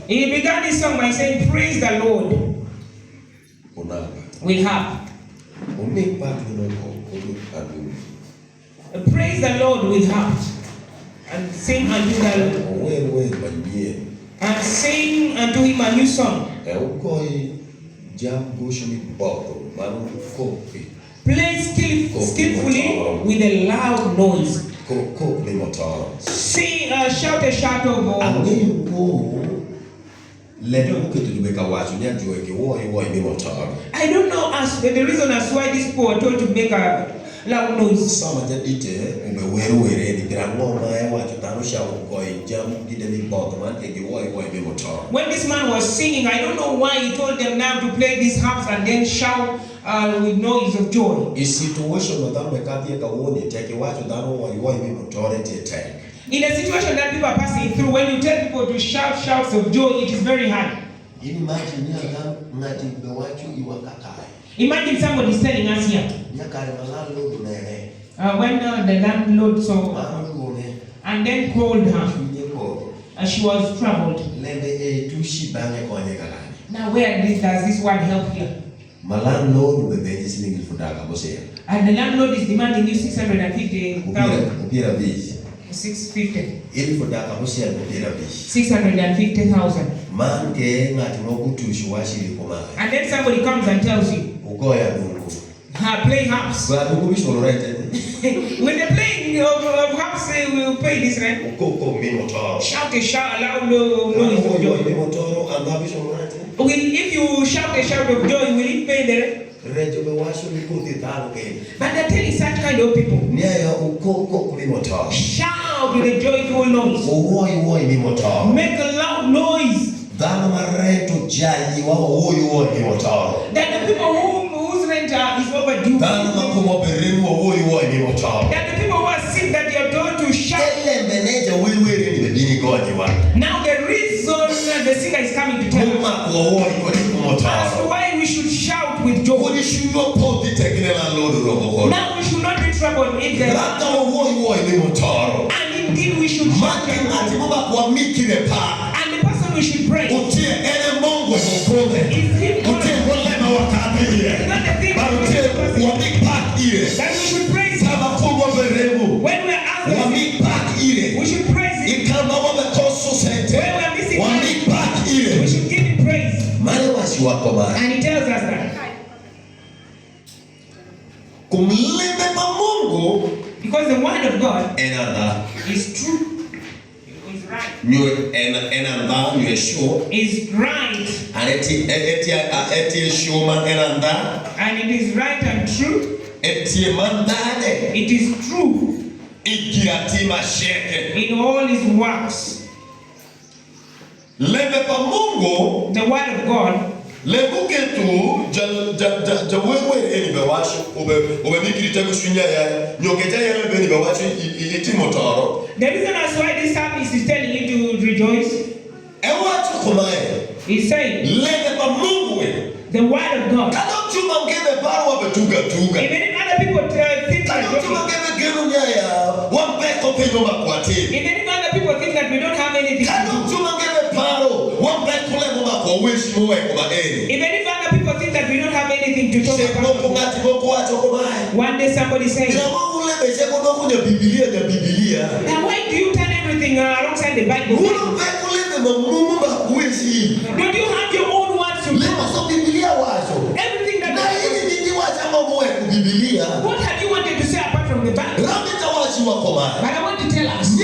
He began his song by saying, praise the Lord with harp. Praise the Lord with harp. And sing unto the Lord. And sing unto him a new song. Play skillfully with a loud noise. Sing, shout a shout of I don't know as the reason as why these people are told to make a loud noise. When this man was singing, I don't know why he told them now to play these harps and then shout with noise of joy. In a situation that people are passing through, when you tell people to shout shouts of joy, it is very hard. Imagine somebody is telling us here. When the landlord saw and then called her, she was troubled. Now where does this one help here? And the landlord is demanding you 650,000. 650,000. And then somebody comes and tells you, play harps. When they're playing of harps, they will play this, right? Shout a shout, loud noise of joy. If you shout a shout of joy, will it pay the rent? But they're telling such kind of people, shout with a joyful noise, make a loud noise, that the people whose rent is overdue, that the people who are sick, that they are told to shout. Now the reason the singer is coming to tell us as to why we should shout with joy. Now we should not be troubled if there and indeed we should shout. And the person we should pray is him. Not the thing that we should praise him. When we are asking, we should praise him. When we are missing him, we should give him praise. And he tells us that because the word of God is true, is right, is right, and it is right and true. It is true in all his works. The word of God the reason as why this psalmist is telling you to rejoice, he's saying the word of God. Even if other people think that even if other people think that we don't have anything to do, even if other people think that we don't have anything to talk about, one day somebody says, now why do you turn everything alongside the Bible? Don't you have your own words to talk? Everything that what have you wanted to say apart from the Bible? But I want to tell us